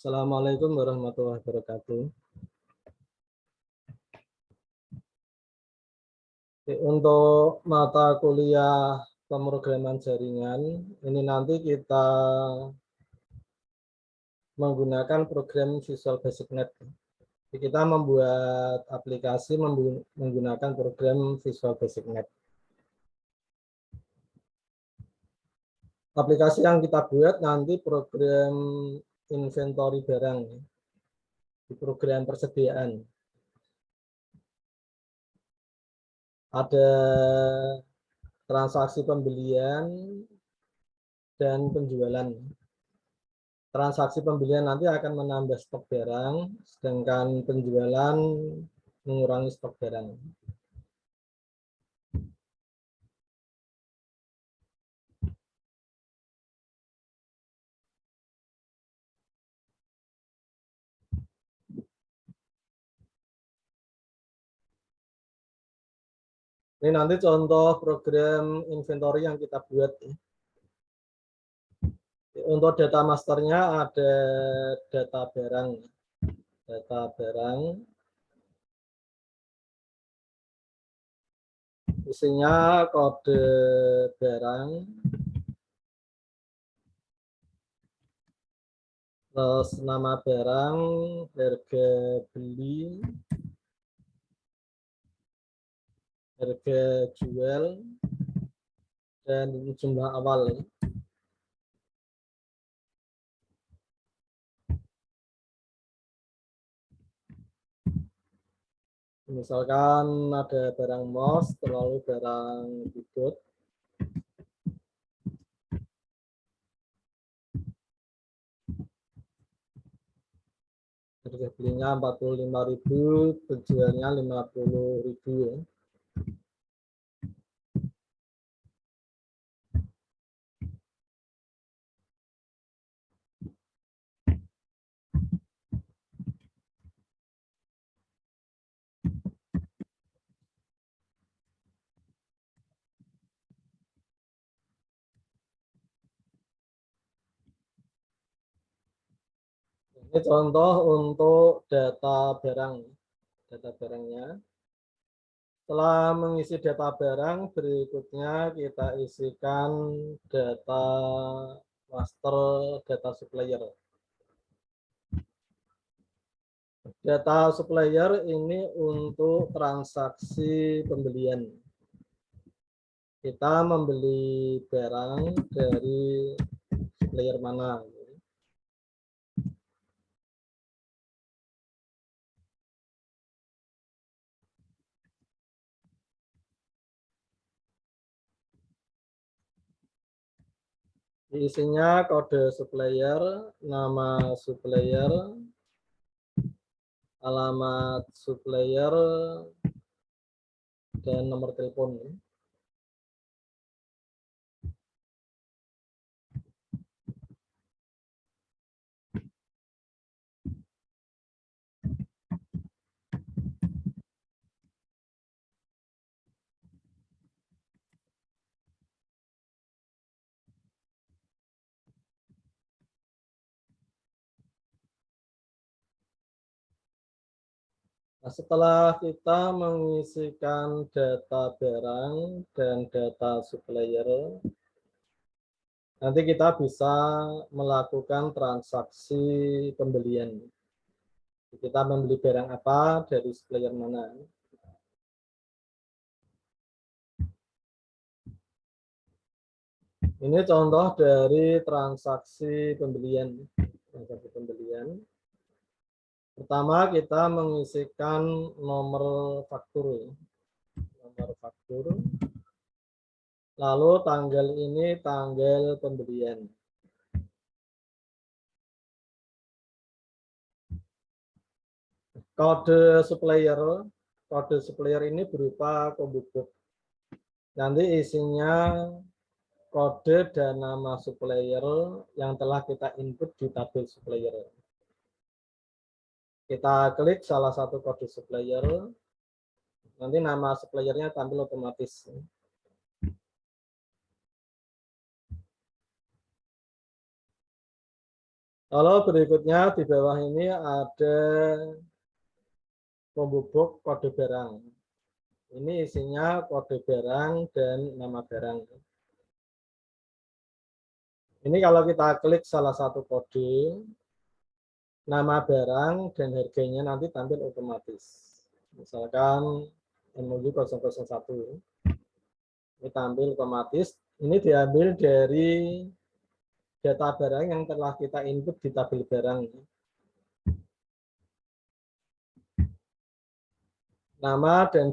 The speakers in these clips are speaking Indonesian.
Assalamualaikum warahmatullahi wabarakatuh. Untuk mata kuliah pemrograman jaringan, ini nanti kita menggunakan program Visual Basic Net. Kita membuat aplikasi menggunakan program Visual Basic Net. Aplikasi yang kita buat nanti program inventory barang di program persediaan. Ada transaksi pembelian dan penjualan. Transaksi pembelian nanti akan menambah stok barang, sedangkan penjualan mengurangi stok barang. Ini nanti contoh program inventory yang kita buat. Untuk data masternya ada data barang. Data barang. Isinya kode barang. Terus nama barang, harga beli, harga jual, dan jumlah awal. Misalkan ada barang mouse, terlalu barang keyboard. Harga belinya 45.000, penjualnya 50.000. Ini contoh untuk data barang. Data barangnya. Setelah mengisi data barang, berikutnya kita isikan data master, data supplier. Data supplier ini untuk transaksi pembelian. Kita membeli barang dari supplier mana. Isinya kode supplier, nama supplier, alamat supplier, dan nomor telepon. Nah, setelah kita mengisikan data barang dan data supplier, nanti kita bisa melakukan transaksi pembelian. Kita membeli barang apa dari supplier mana. Ini contoh dari transaksi pembelian. Transaksi pembelian. Pertama kita mengisikan nomor faktur. Nomor faktur. Lalu tanggal ini tanggal pembelian. Kode supplier ini berupa kombibuk. Nanti isinya kode dan nama supplier yang telah kita input di tabel supplier. Kita klik salah satu kode supplier, nanti nama suppliernya tampil otomatis. Lalu berikutnya di bawah ini ada pembubuk kode barang. Ini isinya kode barang dan nama barang. Ini kalau kita klik salah satu kode, nama barang dan harganya nanti tampil otomatis. Misalkan MOU 001. Ini tampil otomatis. Ini diambil dari data barang yang telah kita input di tabel barang. Nama dan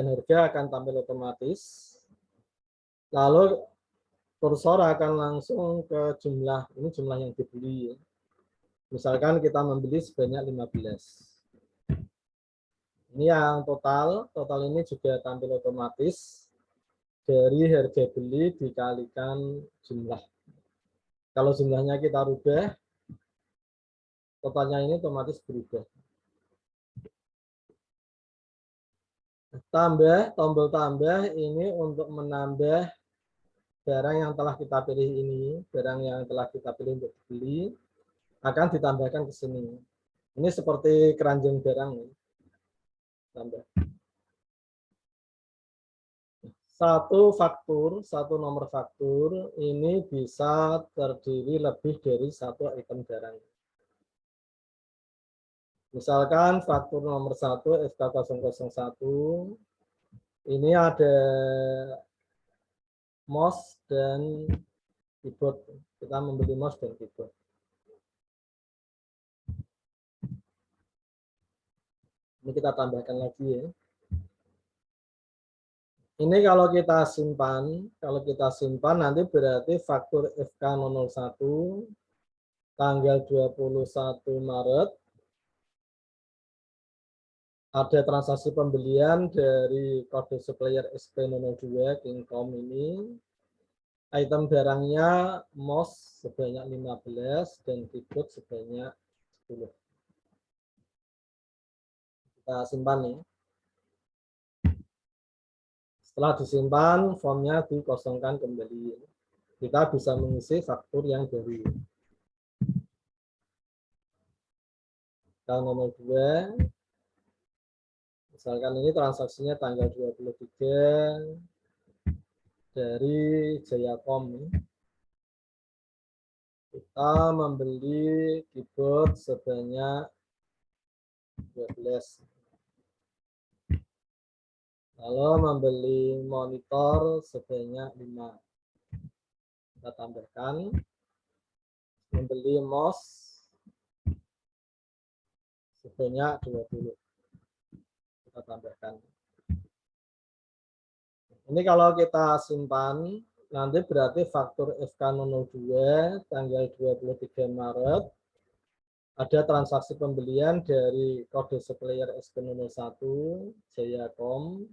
harga akan tampil otomatis. Lalu kursor akan langsung ke jumlah. Ini jumlah yang dibeli. Misalkan kita membeli sebanyak 15. Ini yang total ini juga tampil otomatis dari harga beli dikalikan jumlah. Kalau jumlahnya kita rubah, totalnya ini otomatis berubah. Tombol tambah ini untuk menambah barang yang telah kita pilih ini, barang yang telah kita pilih untuk dibeli, akan ditambahkan ke sini. Ini seperti keranjang barang. Tambah. Satu nomor faktur ini bisa terdiri lebih dari satu item barang. Misalkan faktur nomor 1 SK001 ini ada mouse dan keyboard. Kita membeli mouse dan keyboard. Ini kita tambahkan lagi ya. Ini kalau kita simpan nanti berarti faktur FK001 tanggal 21 Maret ada transaksi pembelian dari kode supplier SP002 Kingcom ini. Item barangnya mouse sebanyak 15 dan keyboard sebanyak 10. Kita simpan ya. Setelah disimpan, formnya dikosongkan kembali. Kita bisa mengisi faktur yang baru. Kalau nomor 2, misalkan ini transaksinya tanggal 23 dari Jayakom. Kita membeli keyboard sebanyak 12. Lalu membeli monitor sebanyak 5. Kita tambahkan. Membeli mouse sebanyak 20. Kita tambahkan. Ini kalau kita simpan, nanti berarti faktur FK002 tanggal 23 Maret ada transaksi pembelian dari kode supplier SP01 Jayakom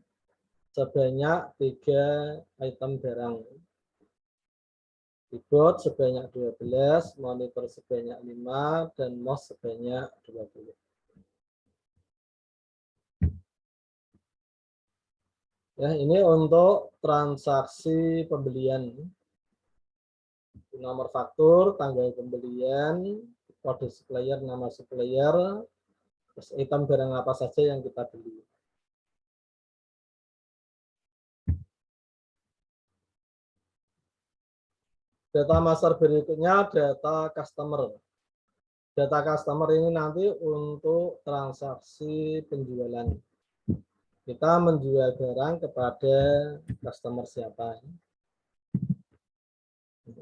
sebanyak 3 item barang. Keyboard sebanyak 12, monitor sebanyak 5, dan mouse sebanyak 20. Ya, ini untuk transaksi pembelian. Nomor faktur, tanggal pembelian, kode supplier, nama supplier, terus item barang apa saja yang kita beli. Data master berikutnya data customer. Data customer ini nanti untuk transaksi penjualan. Kita menjual barang kepada customer siapa.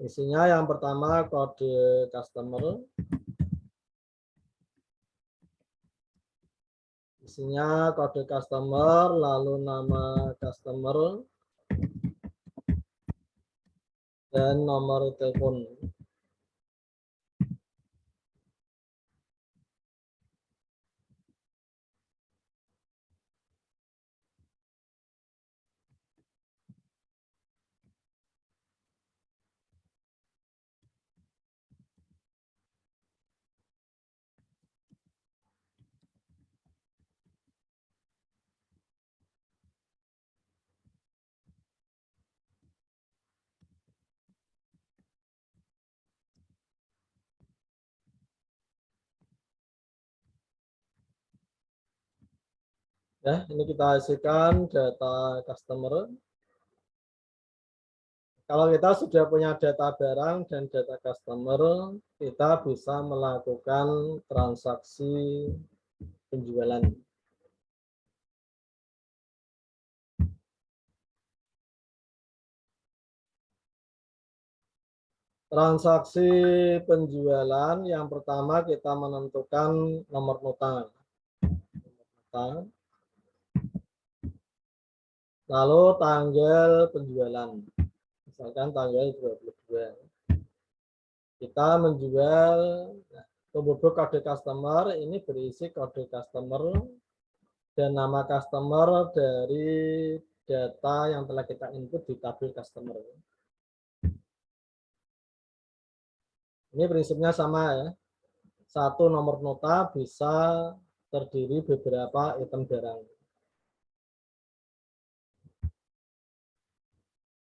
Isinya yang pertama kode customer. Isinya kode customer, lalu nama customer, dan nomor telepon. Ya, ini kita isikan data customer. Kalau kita sudah punya data barang dan data customer, kita bisa melakukan transaksi penjualan. Transaksi penjualan yang pertama kita menentukan nomor nota. Lalu tanggal penjualan. Misalkan tanggal 22. Kita menjual pembubuk kode customer, ini berisi kode customer dan nama customer dari data yang telah kita input di tabel customer. Ini prinsipnya sama ya. Satu nomor nota bisa terdiri beberapa item barang.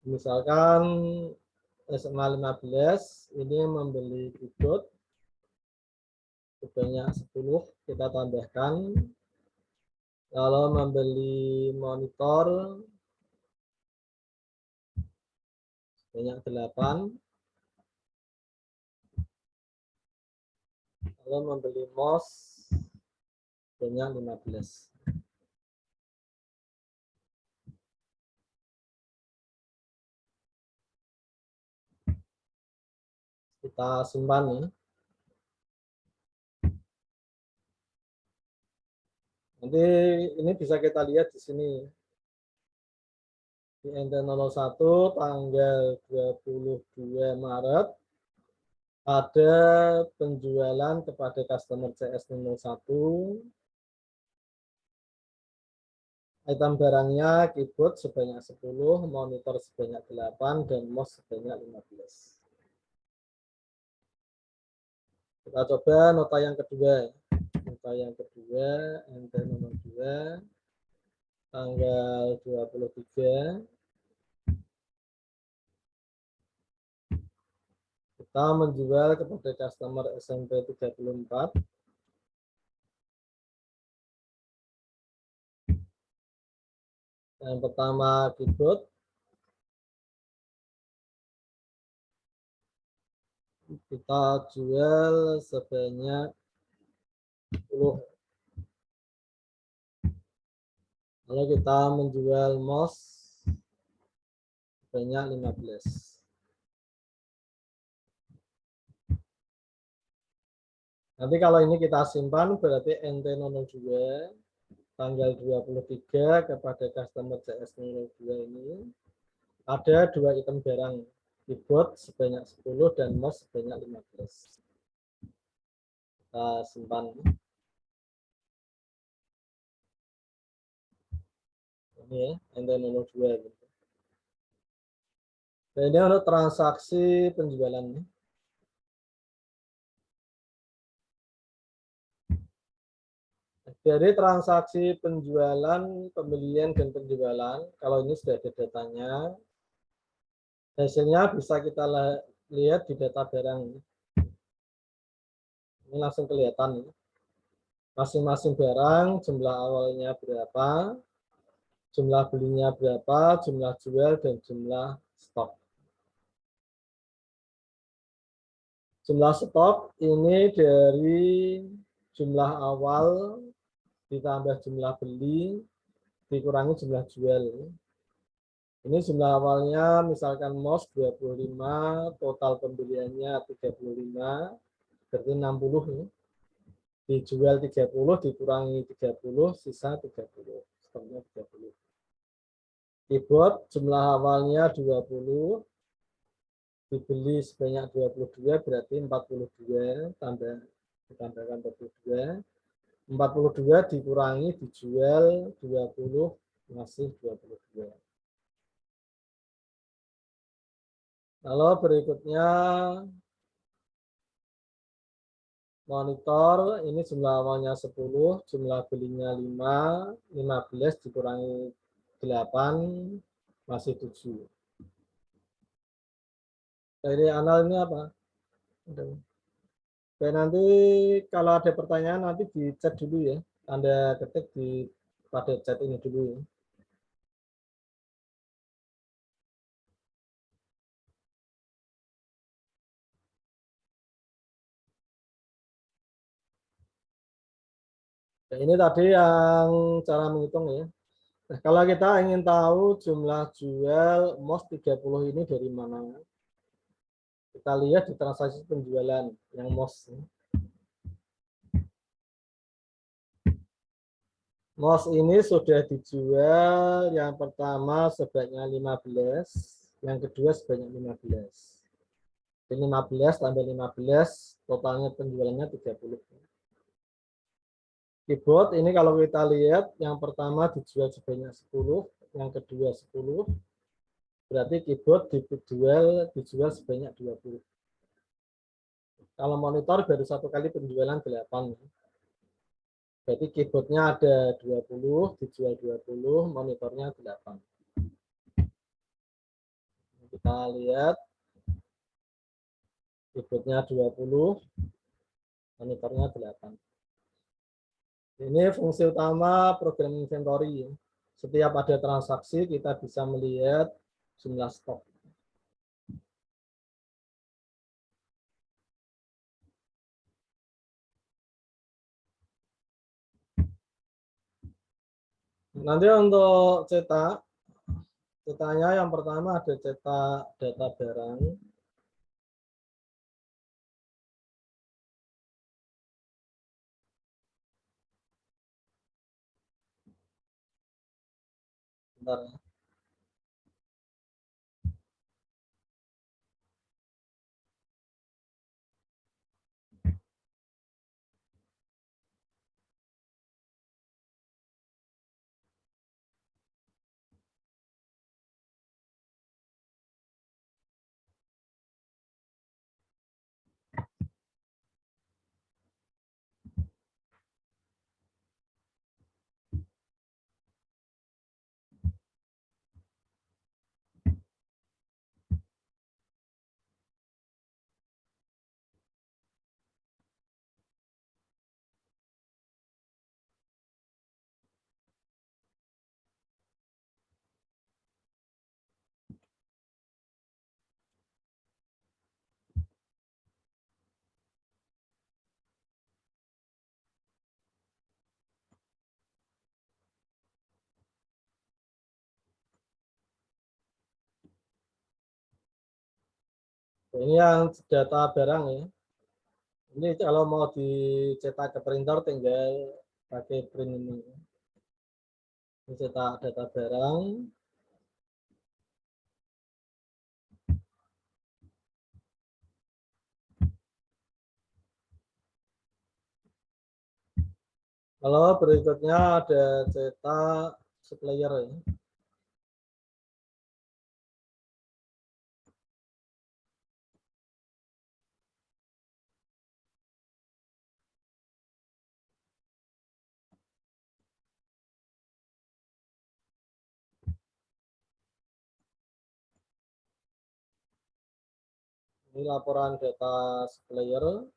Misalkan SMA 15 ini membeli keyboard sebanyak 10, kita tambahkan. Lalu membeli monitor sebanyak 8. Lalu membeli mouse sebanyak 15. Kita simpan ya. Nanti ini bisa kita lihat di sini. Di NT01 tanggal 22 Maret ada penjualan kepada customer CS01. Item barangnya keyboard sebanyak 10, monitor sebanyak 8, dan mouse sebanyak 15. Kita coba nota yang kedua. Nota yang kedua, NT nomor 2, tanggal 23. Kita menjual kepada customer SMP 34. Yang pertama keyboard. Kita jual sebanyak 10. Lalu kita menjual mouse sebanyak 15. Nanti kalau ini kita simpan berarti NT02 tanggal 23 kepada customer CS02 ini ada 2 item barang, keyboard sebanyak 10 dan mouse sebanyak 15. Kita simpan. Ini ya, NT02 gitu. Dan ini untuk transaksi penjualan. Dari transaksi penjualan, pembelian, dan penjualan, kalau ini sudah ada datanya, hasilnya bisa kita lihat di data barang. Ini langsung kelihatan. Masing-masing barang, jumlah awalnya berapa, jumlah belinya berapa, jumlah jual, dan jumlah stok. Jumlah stok ini dari jumlah awal ditambah jumlah beli dikurangi jumlah jual. Ini jumlah awalnya misalkan mouse 25, total pembeliannya 35, berarti 60 ya. Dijual 30 dikurangi 30, sisa 30. Stoknya 30. Keyboard jumlah awalnya 20, dibeli sebanyak 22 berarti 42 ditambahkan 42. 42 dikurangi dijual 20 masih 22. Lalu berikutnya monitor, ini jumlah awalnya 10, jumlah belinya 5, 15 dikurangi 8 masih 7. Dari anal ini apa? Oke, nanti kalau ada pertanyaan nanti di chat dulu ya. Anda ketik di pada chat ini dulu. Nah, ini tadi yang cara menghitung ya. Nah, kalau kita ingin tahu jumlah jual MOS 30 ini dari mana, kita lihat di transaksi penjualan yang MOS. MOS ini sudah dijual yang pertama sebanyak 15, yang kedua sebanyak 15. 15 tambah 15, totalnya penjualannya 30. Keyboard ini kalau kita lihat, yang pertama dijual sebanyak 10, yang kedua 10, berarti keyboard dijual sebanyak 20. Kalau monitor baru satu kali penjualan 8. Berarti keyboardnya ada 20, dijual 20, monitornya 8. Kita lihat keyboardnya 20, monitornya 8. Ini fungsi utama program inventory. Setiap ada transaksi kita bisa melihat jumlah stok. Nanti untuk cetaknya yang pertama ada cetak data barang. Bentar ya. Ini yang data barang ya. Ini kalau mau dicetak ke printer tinggal pakai print ini. Ini cetak data barang. Kalau berikutnya ada cetak supplier ya. Ini laporan data supplier.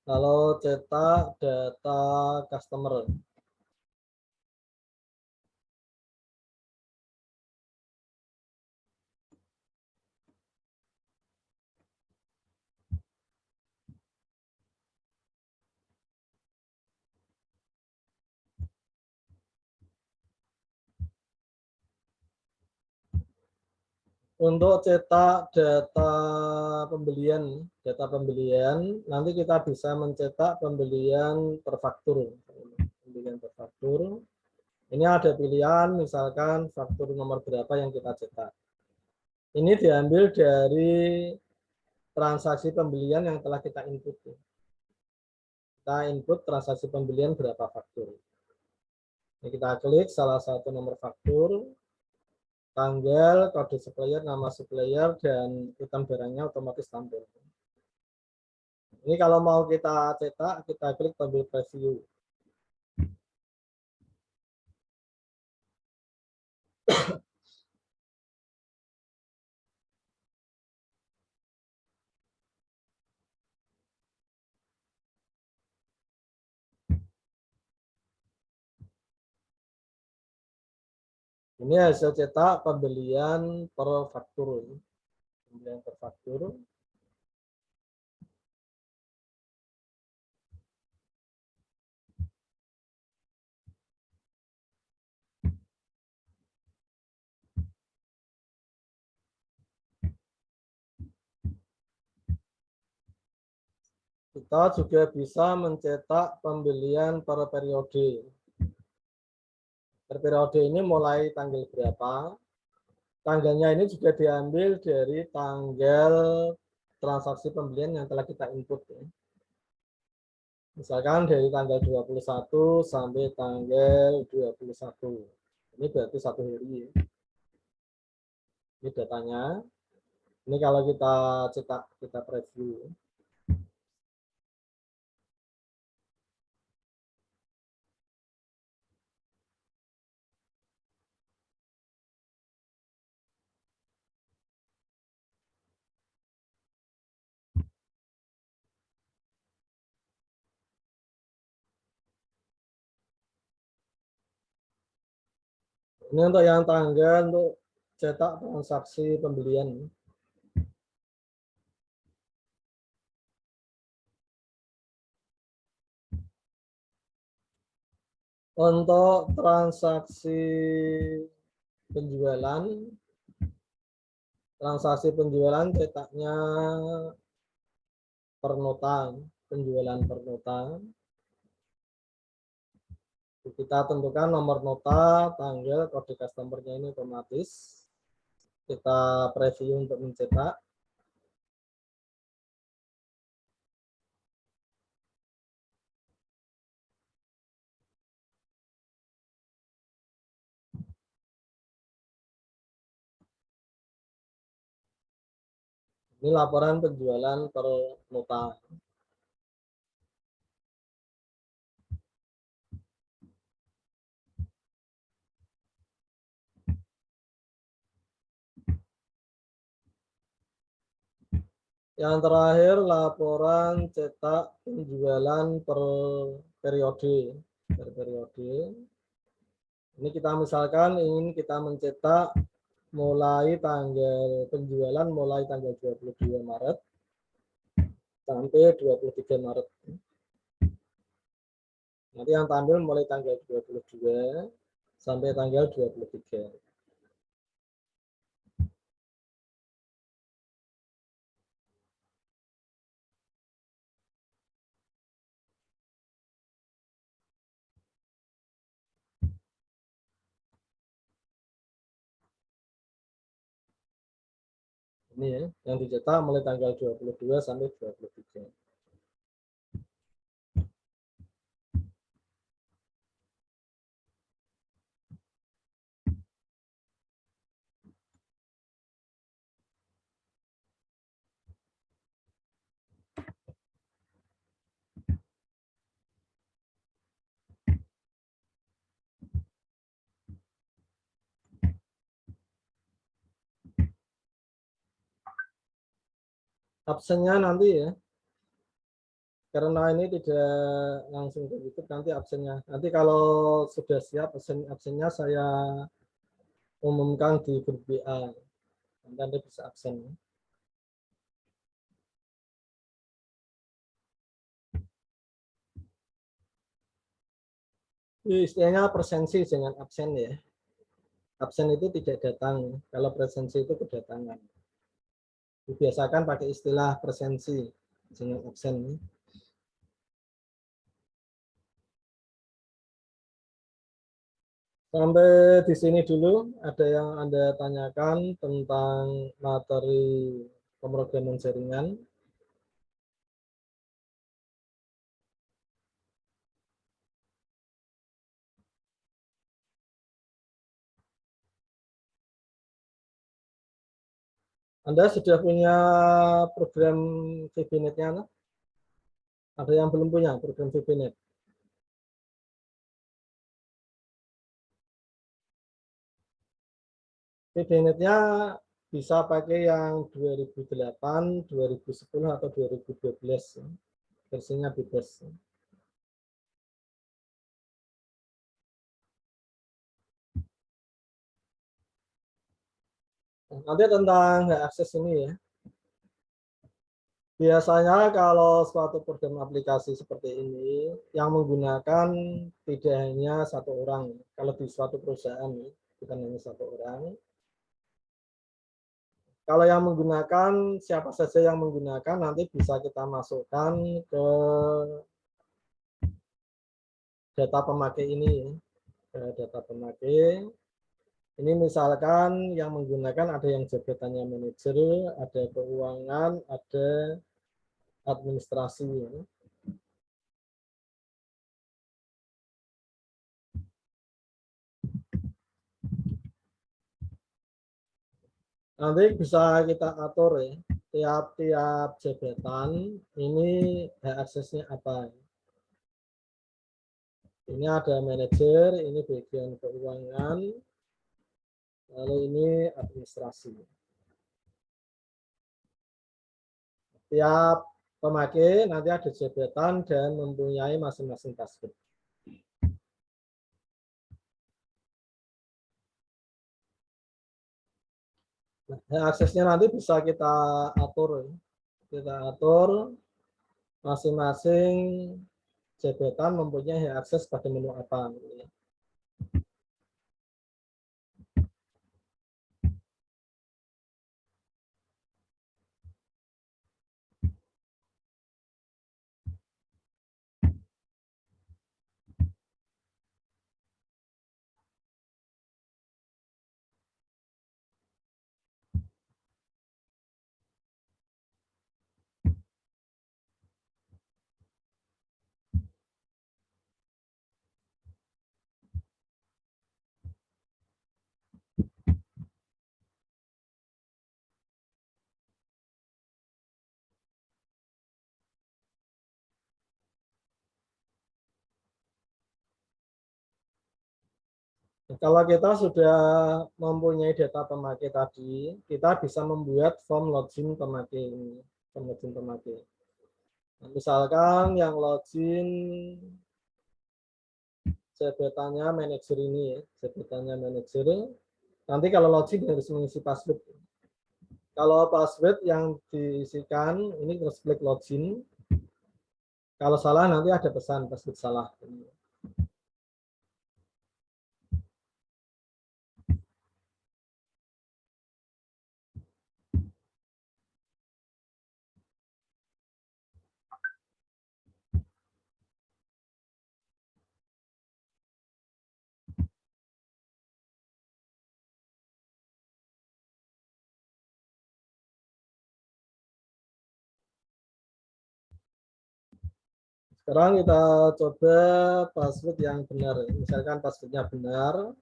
Kalau cetak data customer. Untuk cetak data pembelian, nanti kita bisa mencetak pembelian per faktur. Pembelian per faktur. Ini ada pilihan, misalkan faktur nomor berapa yang kita cetak. Ini diambil dari transaksi pembelian yang telah kita input. Kita input transaksi pembelian berapa faktur. Ini kita klik salah satu nomor faktur, tanggal, kode supplier, nama supplier, dan item barangnya otomatis tampil. Ini kalau mau kita cetak, kita klik tombol preview. Ini hasil cetak pembelian per faktur. Pembelian per faktur. Kita juga bisa mencetak pembelian per periode. Per periode ini mulai tanggal berapa? Tanggalnya ini juga diambil dari tanggal transaksi pembelian yang telah kita input. Misalkan dari tanggal 21 sampai tanggal 21. Ini berarti 1 hari. Ini datanya. Ini kalau kita cetak, kita preview. Ini untuk yang tanggal untuk cetak transaksi pembelian. Untuk transaksi penjualan, cetaknya per nota, penjualan per nota. Kita tentukan nomor nota, tanggal, kode customer-nya ini otomatis. Kita preview untuk mencetak. Ini laporan penjualan per nota. Yang terakhir laporan cetak penjualan per periode. Per periode. Ini kita misalkan ingin kita mencetak mulai tanggal penjualan mulai tanggal 22 Maret sampai 23 Maret. Nanti yang tampil mulai tanggal 22 sampai tanggal 23. Ini ya, yang dicetak mulai tanggal 22 sampai 23. Absennya nanti ya, karena ini tidak langsung begitu, nanti absennya. Nanti kalau sudah siap absennya saya umumkan di grup WA. Nanti Anda bisa absen. Istilahnya presensi dengan absen ya. Absen itu tidak datang, kalau presensi itu kedatangan. Dibiasakan pakai istilah presensi dengan absen. Sampai di sini dulu, ada yang Anda tanyakan tentang materi pemrograman jaringan? Anda sudah punya program VB-Net-nya? Ada yang belum punya program VB-Net? VB-Net-nya bisa pakai yang 2008, 2010, atau 2012. Versinya bebas. Nanti tentang hak akses ini ya. Biasanya kalau suatu program aplikasi seperti ini yang menggunakan tidak hanya satu orang. Kalau di suatu perusahaan bukan hanya satu orang. Kalau yang menggunakan siapa saja yang menggunakan nanti bisa kita masukkan ke data pemakai ini ya. Ke data pemakai. Ini misalkan yang menggunakan ada yang jabatannya manajer, ada keuangan, ada administrasi. Nanti bisa kita atur ya, tiap-tiap jabatan ini hak aksesnya apa. Ini ada manajer, ini bagian keuangan, lalu ini administrasi. Tiap pemakai nanti ada jabatan dan mempunyai masing-masing password. Nah, aksesnya nanti bisa kita atur. Kita atur masing-masing jabatan mempunyai hak akses pada menu apa. Kalau kita sudah mempunyai data pemakai tadi, kita bisa membuat form login pemakai ini, form login pemakai. Nah, misalkan yang login jabatannya manajer ini ya, jabatannya manajer. Nanti kalau login harus mengisi password. Kalau password yang diisikan ini terus klik login. Kalau salah nanti ada pesan password salah. Sekarang kita coba password yang benar. Misalkan passwordnya benar,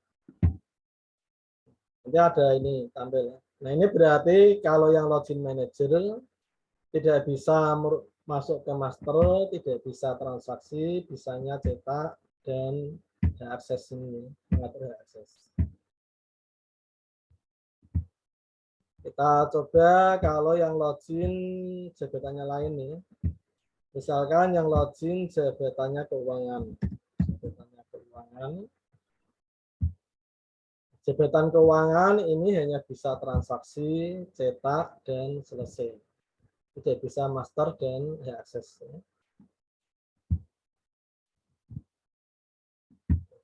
nanti ada ini tampil. Nah ini berarti kalau yang login manager tidak bisa masuk ke master, tidak bisa transaksi, bisanya cetak dan akses ini, mengatur akses. Kita coba kalau yang login jabatannya lain nih. Misalkan yang login jabatannya keuangan. Jabatannya keuangan. Jabatan keuangan ini hanya bisa transaksi, cetak, dan selesai. Tidak bisa master dan akses.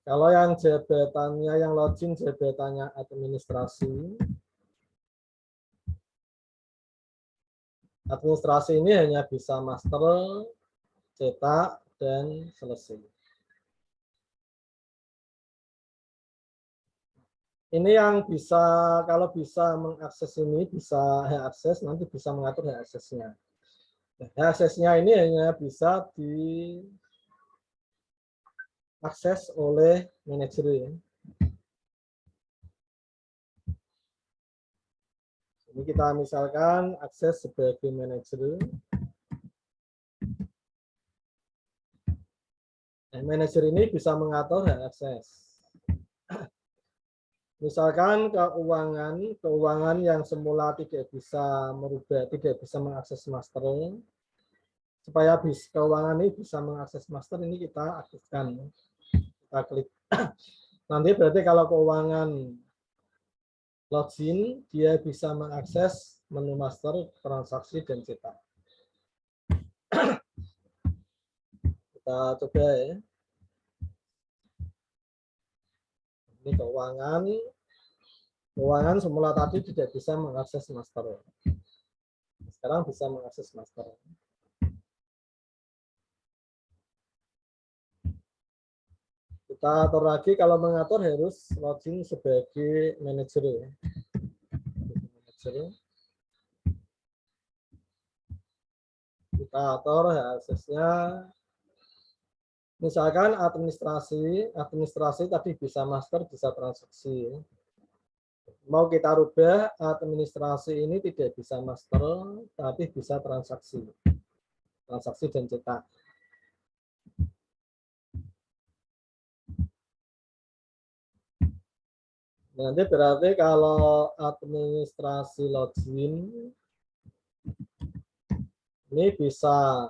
Kalau yang jabatannya, yang login jabatannya administrasi. Administrasi ini hanya bisa master, cetak, dan selesai. Ini yang bisa, kalau bisa mengakses ini, bisa hak akses, nanti bisa mengatur hak aksesnya. Hak aksesnya ini hanya bisa diakses oleh manajer. Ini kita misalkan akses sebagai manajer. Nah, manajer ini bisa mengatur hak akses. Misalkan keuangan yang semula tidak bisa merubah, tidak bisa mengakses master, supaya keuangan ini bisa mengakses master, ini kita aktifkan. Kita klik. Nanti berarti kalau keuangan login, dia bisa mengakses menu master, transaksi, dan cetak. Kita coba ya. Ini keuangan. Keuangan semula tadi tidak bisa mengakses master. Sekarang bisa mengakses master. Kita atur lagi, kalau mengatur harus login sebagai manajer. Kita atur aksesnya. Misalkan administrasi tadi bisa master, bisa transaksi. Mau kita rubah, administrasi ini tidak bisa master, tapi bisa transaksi. Transaksi dan cetak. Nanti berarti kalau administrasi login, ini bisa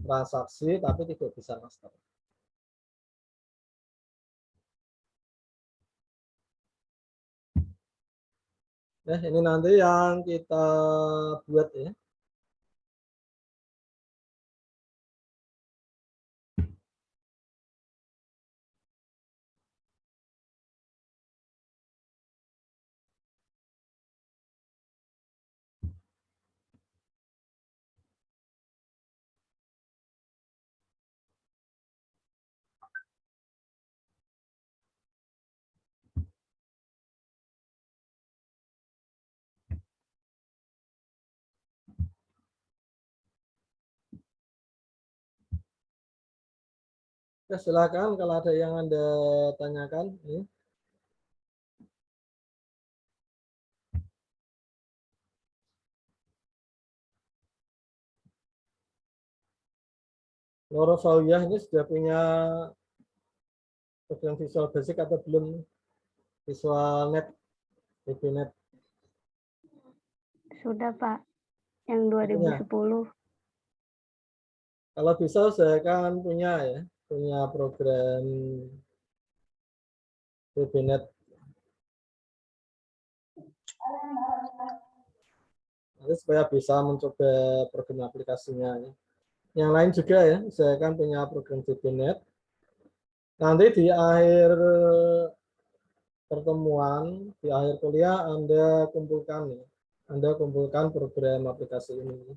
transaksi, tapi tidak bisa master. Nah, ini nanti yang kita buat ya. Ya, silakan kalau ada yang Anda tanyakan. Ini. Norosauyah ini sudah punya program Visual Basic atau belum? VisualNet, VBNet. Sudah, Pak. Yang 2010. Kalau bisa usahakan punya ya, punya program VBNet. Nanti supaya bisa mencoba program aplikasinya. Ya. Yang lain juga ya, usahakan punya program VBNet. Nanti di akhir pertemuan, di akhir kuliah Anda kumpulkan ya. Anda kumpulkan program aplikasi ini.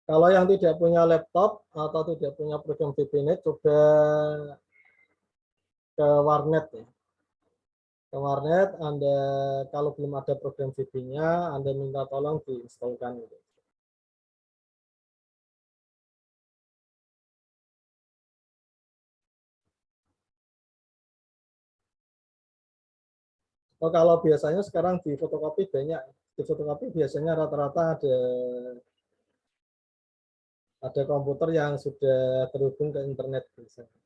Kalau yang tidak punya laptop atau tidak punya program VBNet, coba ke warnet ya. Ke warnet, Anda kalau belum ada program VB-nya, Anda minta tolong diinstalkan. Gitu. Oh, kalau biasanya sekarang di fotokopi banyak. Di fotokopi biasanya rata-rata ada komputer yang sudah terhubung ke internet. Biasanya.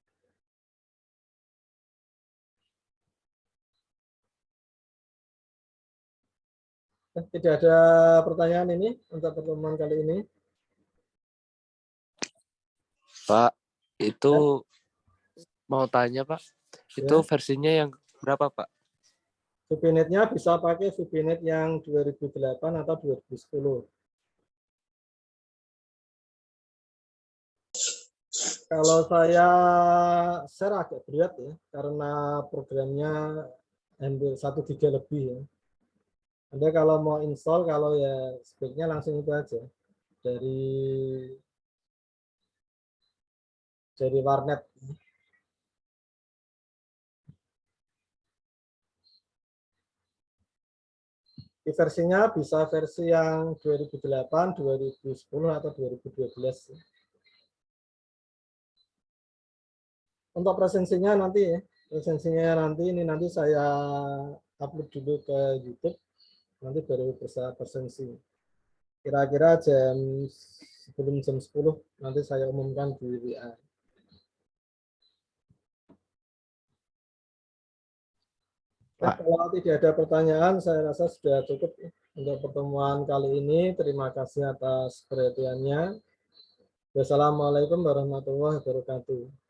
Tidak ada pertanyaan ini untuk pertemuan kali ini. Pak, itu mau tanya Pak, itu Ya. versinya yang berapa Pak? VBNet-nya bisa pakai VBNet yang 2008 atau 2010. Kalau saya share agak berat ya, karena programnya hampir 1 GB lebih ya. Anda kalau mau install, kalau ya sebaiknya langsung itu aja dari warnet. Di versinya bisa versi yang 2008, 2010 atau 2012. Untuk presensinya nanti ya, ini nanti saya upload dulu ke YouTube, nanti baru bisa presensi. Kira-kira sebelum jam 10 nanti saya umumkan di WA. Nah, kalau tidak ada pertanyaan, saya rasa sudah cukup untuk pertemuan kali ini. Terima kasih atas perhatiannya. Wassalamualaikum warahmatullahi wabarakatuh.